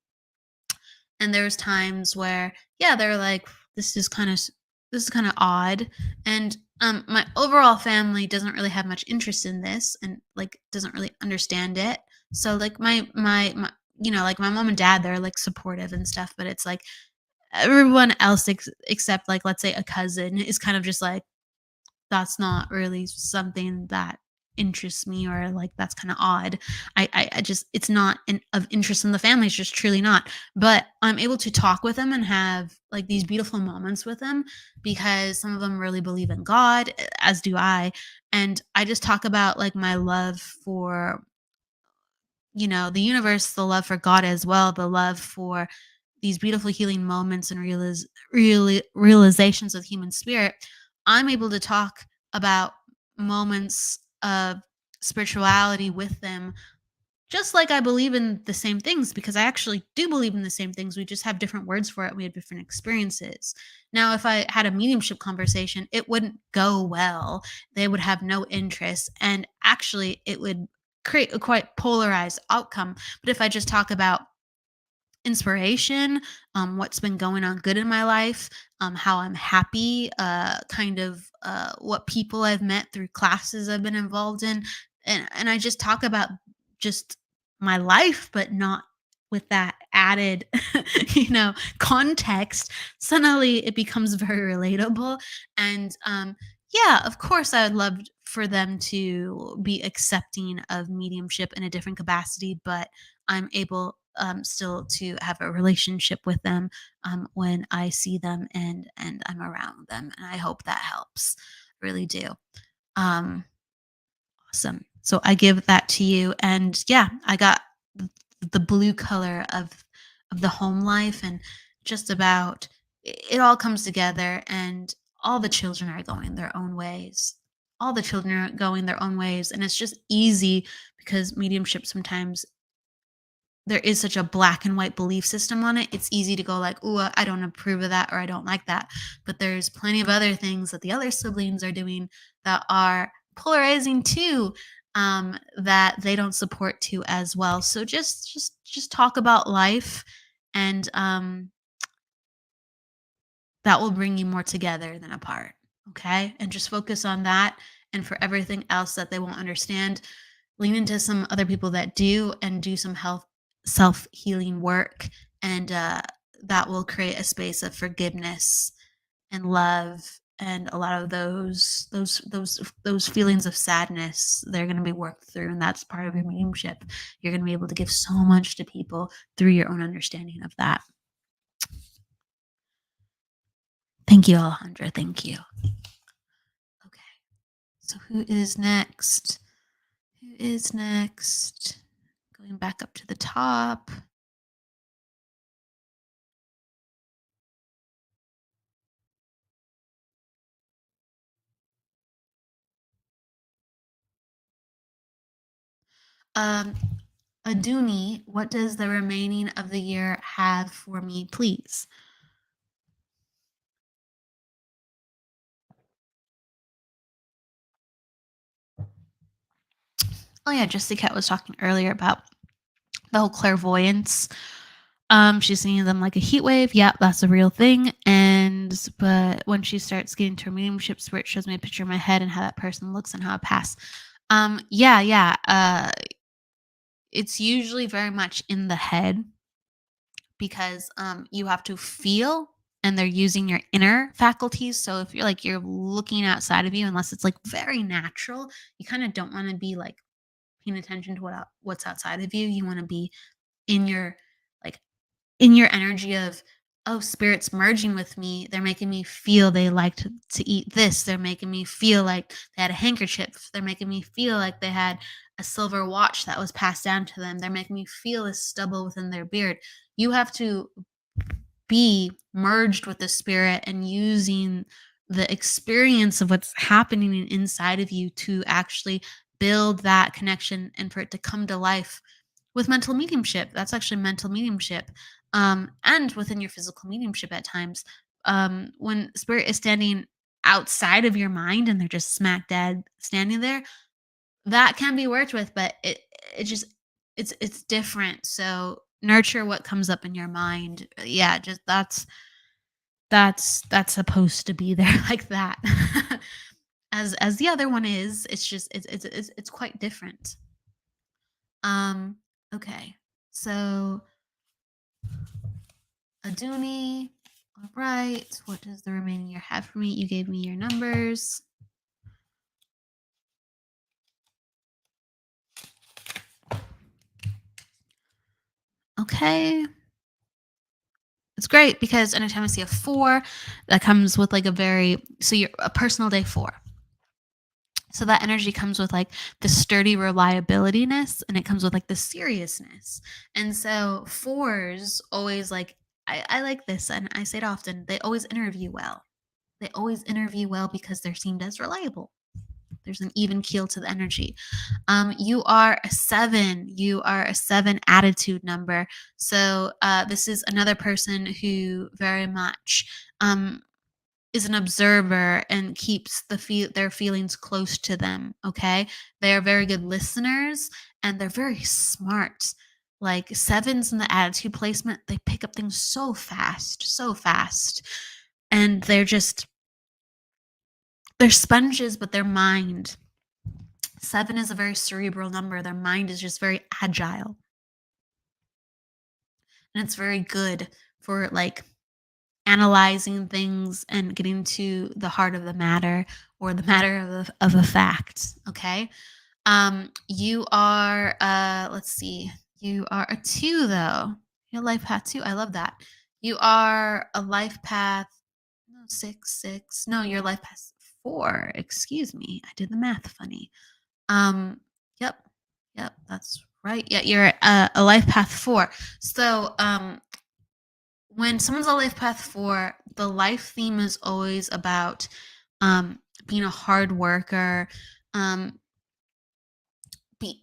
there was times where, yeah, they're like, this is kind of this is kind of odd. And my overall family doesn't really have much interest in this and like doesn't really understand it. So like my like my mom and dad, they're like supportive and stuff, but it's like everyone else except like let's say a cousin is kind of just like, that's not really something that interests me, or like that's kind of odd. I just, it's not of interest in the family. It's just truly not. But I'm able to talk with them and have like these beautiful moments with them because some of them really believe in God, as do I. And I just talk about like my love for the universe, the love for God as well, the love for these beautiful healing moments and realizations of human spirit, I'm able to talk about moments of spirituality with them, just like I believe in the same things, because I actually do believe in the same things. We just have different words for it. We have different experiences. Now, if I had a mediumship conversation, it wouldn't go well. They would have no interest. And actually, it would create a quite polarized outcome. But if I just talk about inspiration, what's been going on good in my life, how I'm happy, what people I've met through classes I've been involved in, and I just talk about just my life, but not with that added, context. Suddenly, it becomes very relatable, and yeah, of course, I would love for them to be accepting of mediumship in a different capacity, but I'm able still to have a relationship with them when I see them and I'm around them, and I hope that helps. Really do. Um, Awesome. So I give that to you, and yeah, I got the blue color of the home life, and just about it all comes together, and all the children are going their own ways. All the children are going their own ways, and it's just easy because mediumship sometimes there is such a black and white belief system on it. It's easy to go like, "Ooh, I don't approve of that," or "I don't like that." But there's plenty of other things that the other siblings are doing that are polarizing too, that they don't support too as well. So just talk about life, and that will bring you more together than apart. Okay, and just focus on that. And for everything else that they won't understand, lean into some other people that do, and do some health self healing work, and that will create a space of forgiveness and love, and a lot of those feelings of sadness, they're going to be worked through, and that's part of your mediumship. You're going to be able to give so much to people through your own understanding of that. Thank you, Alejandra. Thank you. Okay, so who is next? Who is next? Going back up to the top. Um, Aduni, what does the remaining of the year have for me, please? Oh yeah, Jessica was talking earlier about the whole clairvoyance. She's seeing them like a heat wave. Yeah, that's a real thing. But when she starts getting to her mediumship, spirit shows me a picture in my head and how that person looks and how it passed. Yeah. It's usually very much in the head, because you have to feel, and they're using your inner faculties. So if you're looking outside of you, unless it's like very natural, you kind of don't want to be like paying attention to what's outside of you. You want to be in your like in your energy of, oh, spirits merging with me. They're making me feel they like to eat this. They're making me feel like they had a handkerchief. They're making me feel like they had a silver watch that was passed down to them. They're making me feel a stubble within their beard. You have to be merged with the spirit and using the experience of what's happening inside of you to actually build that connection, and for it to come to life with mental mediumship. That's actually mental mediumship. And within your physical mediumship at times, when spirit is standing outside of your mind and they're just smack dab standing there, that can be worked with, but it just it's different. So nurture what comes up in your mind. Yeah, just that's supposed to be there like that. As the other one is, it's just it's quite different. Um, okay. So Aduni, all right. What does the remaining year have for me? You gave me your numbers. Okay. It's great because anytime I see a 4, that comes with like you're a personal day 4. So that energy comes with like the sturdy reliabilityness, and it comes with like the seriousness. And so 4s always like I like this, and I say it often. They always interview well. They always interview well because they're seen as reliable. There's an even keel to the energy. You are a 7. You are a 7 attitude number. So this is another person who very much is an observer and keeps their feelings close to them. Okay, they are very good listeners and they're very smart. Like 7s in the attitude placement, they pick up things so fast, and they're sponges, but their mind. 7 is a very cerebral number. Their mind is just very agile. And it's very good for like analyzing things and getting to the heart of the matter or the matter of a fact. Okay. You are let's see. You are a 2 though. Your life path 2. I love that. You are a life path no 6. No, your life path 4. Excuse me. I did the math funny. Um, yep, yep, that's right. Yeah, you're a life path 4. So, when someone's a life path 4, the life theme is always about being a hard worker, um,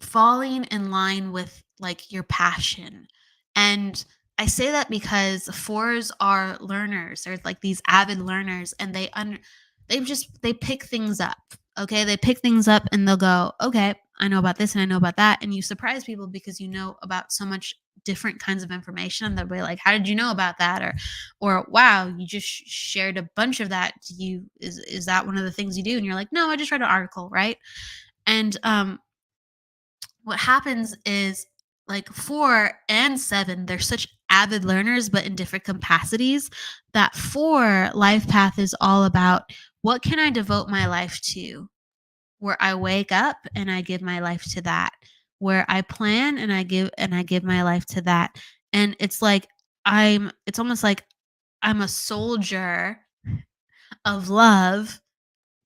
falling in line with like your passion. And I say that because 4s are learners. They're like these avid learners, and they pick things up. Okay, they pick things up and they'll go, okay, I know about this and I know about that, and you surprise people because you know about so much different kinds of information. They'll be like, how did you know about that? Or wow, you just shared a bunch of that. Is that one of the things you do? And you're like, no, I just read an article, right? And what happens is like 4 and 7, they're such avid learners, but in different capacities. That 4 life path is all about what can I devote my life to? Where I wake up and I give my life to that. Where I plan and I give my life to that. And it's like it's almost like I'm a soldier of love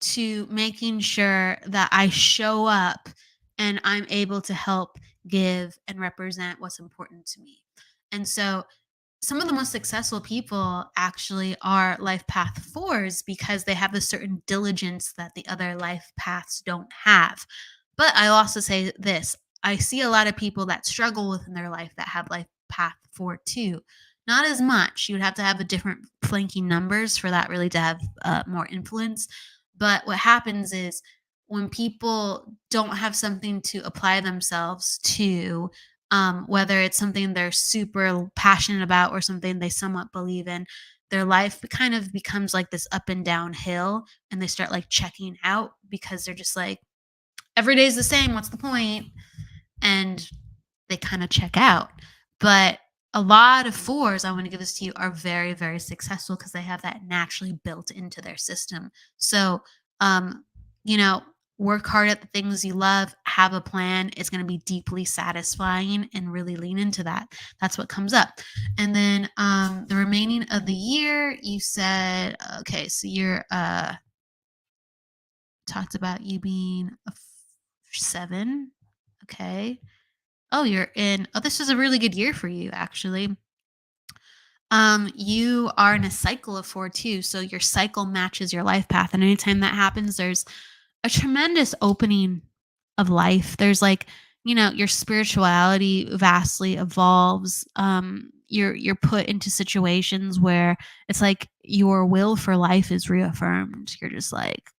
to making sure that I show up and I'm able to help give and represent what's important to me. And so some of the most successful people actually are life path 4s because they have a certain diligence that the other life paths don't have. But I'll also say this, I see a lot of people that struggle within their life that have life path 4 too. Not as much. You would have to have a different flanking numbers for that really to have more influence. But what happens is when people don't have something to apply themselves to, whether it's something they're super passionate about or something they somewhat believe in, their life kind of becomes like this up and down hill, and they start like checking out because they're just like, every day's the same. What's the point? And they kind of check out. But a lot of 4s, I want to give this to you, are very, very successful because they have that naturally built into their system. So, um, you know, work hard at the things you love, have a plan. It's going to be deeply satisfying and really lean into that. That's what comes up. And then the remaining of the year, you said, okay, so you're talked about you being a 7. Okay. Oh, this is a really good year for you, actually. You are in a cycle of 4 too. So your cycle matches your life path. And anytime that happens, there's a tremendous opening of life. There's like, your spirituality vastly evolves. You're put into situations where it's like your will for life is reaffirmed. You're just like,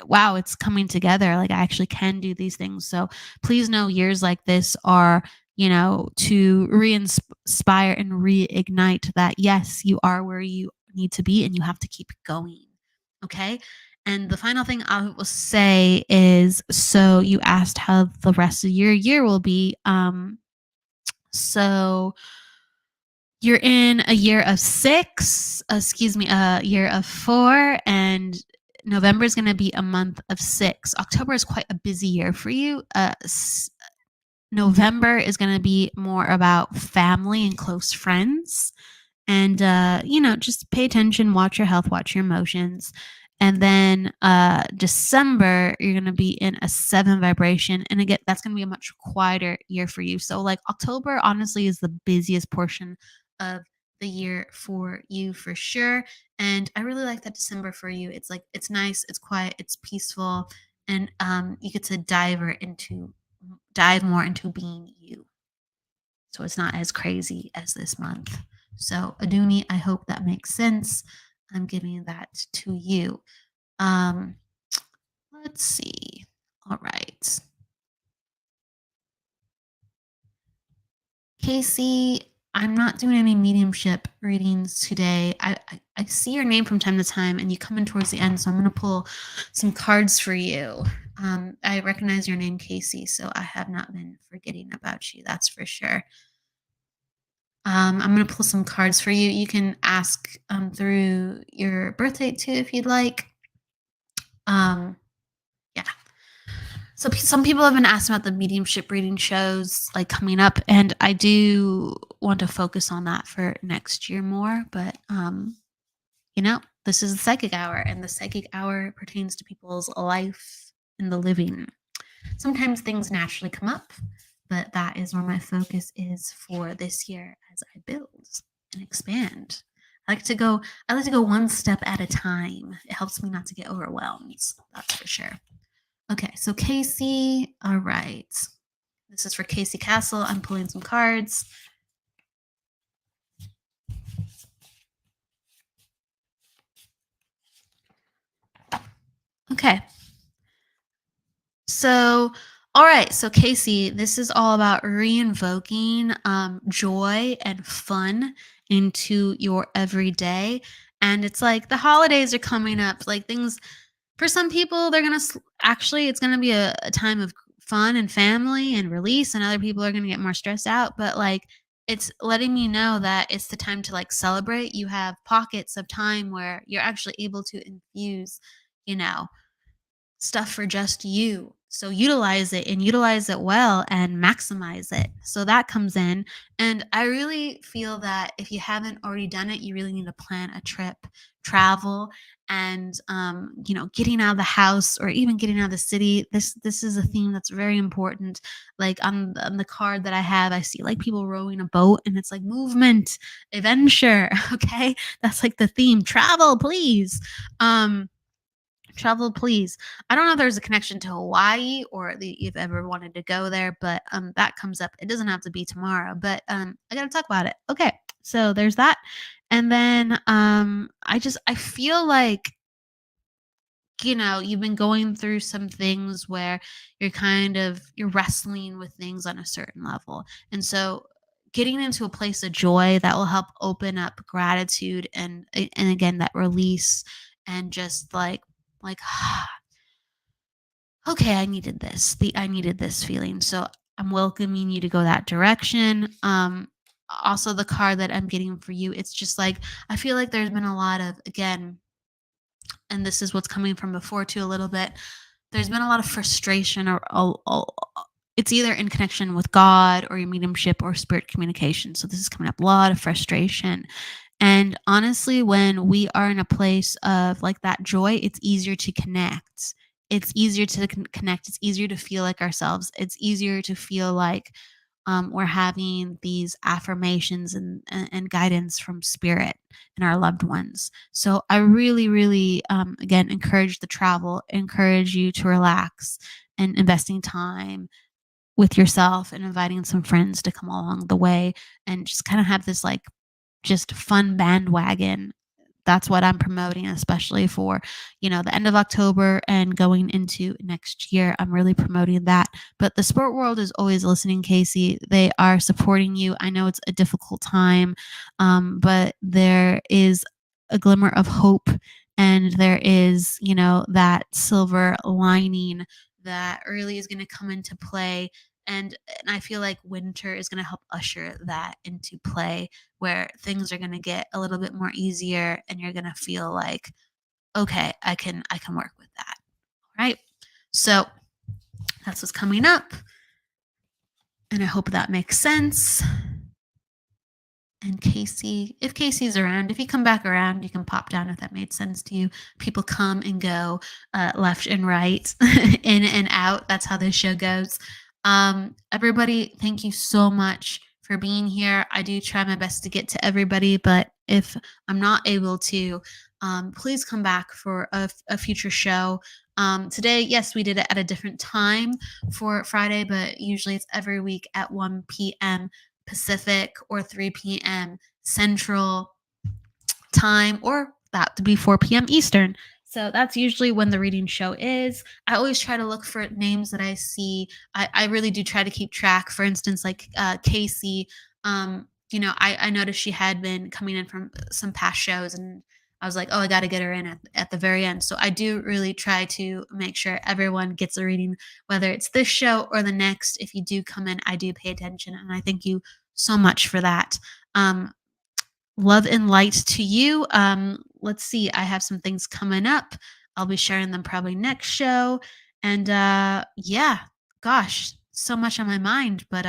wow, it's coming together. Like I actually can do these things. So please know years like this are, to re-inspire and reignite that, yes, you are where you need to be and you have to keep going. Okay. And the final thing I will say is, so you asked how the rest of your year will be. So you're in a year of 6, a year of 4, and November is going to be a month of 6. October is quite a busy year for you. November is going to be more about family and close friends. And, just pay attention, watch your health, watch your emotions. And then December, you're going to be in a 7 vibration. And again, that's going to be a much quieter year for you. So like October, honestly, is the busiest portion of the year for you for sure. And I really like that December for you. It's like it's nice, it's quiet, it's peaceful, and you get to dive more into being you. So it's not as crazy as this month. So Aduni, I hope that makes sense. I'm giving that to you. Um, let's see. All right. Casey, I'm not doing any mediumship readings today. I see your name from time to time and you come in towards the end, so I'm going to pull some cards for you. I recognize your name, Casey, so I have not been forgetting about you. That's for sure. I'm going to pull some cards for you. You can ask through your birth date too if you'd like. Um, yeah. So some people have been asking about the mediumship reading shows like coming up, and I do want to focus on that for next year more. But this is the psychic hour, and the psychic hour pertains to people's life in the living. Sometimes things naturally come up, but that is where my focus is for this year as I build and expand. I like to go one step at a time. It helps me not to get overwhelmed. That's for sure. Okay, so Casey, all right. This is for Casey Castle. I'm pulling some cards. Okay. So, all right. So, Casey, this is all about re-invoking joy and fun into your everyday. And it's like the holidays are coming up. Like things, for some people, they're going to actually, it's going to be a time of fun and family and release. And other people are going to get more stressed out. But like, it's letting me know that it's the time to like celebrate. You have pockets of time where you're actually able to infuse, you know, stuff for just you. So utilize it and utilize it well and maximize it. So that comes in. And I really feel that if you haven't already done it, you really need to plan a trip, travel, and getting out of the house or even getting out of the city. This is a theme that's very important. Like on the card that I have, I see like people rowing a boat and it's like movement, adventure. Okay. That's like the theme. Travel, please. Travel, please. I don't know if there's a connection to Hawaii or you've ever wanted to go there, but that comes up. It doesn't have to be tomorrow, but I gotta talk about it. Okay, so there's that, and then I feel like you've been going through some things where you're wrestling with things on a certain level, and so getting into a place of joy that will help open up gratitude and again that release and just like okay, I needed this feeling, so I'm welcoming you to go that direction. Also the card that I'm getting for you, it's just like I feel like there's been a lot of, again, and this is what's coming from before too a little bit, there's been a lot of frustration or it's either in connection with God or your mediumship or spirit communication. So this is coming up, a lot of frustration. And honestly, when we are in a place of like that joy, it's easier to connect. It's easier to connect. It's easier to feel like ourselves. It's easier to feel like we're having these affirmations and guidance from spirit and our loved ones. So I really, really, again, encourage the travel, encourage you to relax and investing time with yourself and inviting some friends to come along the way and just kind of have this like just fun bandwagon. That's what I'm promoting, especially for, the end of October and going into next year. I'm really promoting that. But the sport world is always listening, Casey. They are supporting you. I know it's a difficult time, but there is a glimmer of hope and there is, that silver lining that really is going to come into play. And I feel like winter is going to help usher that into play where things are going to get a little bit more easier and you're going to feel like, okay, I can work with that. All right. So that's what's coming up. And I hope that makes sense. And Casey, if Casey's around, if you come back around, you can pop down if that made sense to you. People come and go left and right, in and out. That's how this show goes. Everybody, thank you so much for being here. I do try my best to get to everybody, but if I'm not able to, please come back for a future show. Today, yes, we did it at a different time for Friday, but usually it's every week at 1 p.m. Pacific or 3 p.m. Central time, or that to be 4 p.m. Eastern. So that's usually when the reading show is. I always try to look for names that I see. I really do try to keep track. For instance, like Casey, I noticed she had been coming in from some past shows, and I was like, oh, I got to get her in at the very end. So I do really try to make sure everyone gets a reading, whether it's this show or the next. If you do come in, I do pay attention, and I thank you so much for that. Love and light to you. Let's see. I have some things coming up. I'll be sharing them probably next show. And yeah, gosh, so much on my mind, but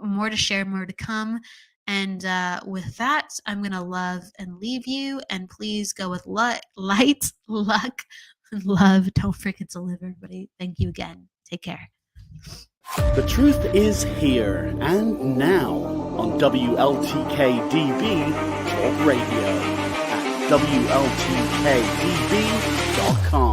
more to share, more to come. And with that, I'm going to love and leave you. And please go with light, luck, and love. Don't forget to live, everybody. Thank you again. Take care. The truth is here and now on WLTK-DB Talk Radio at WLTK-DB.com.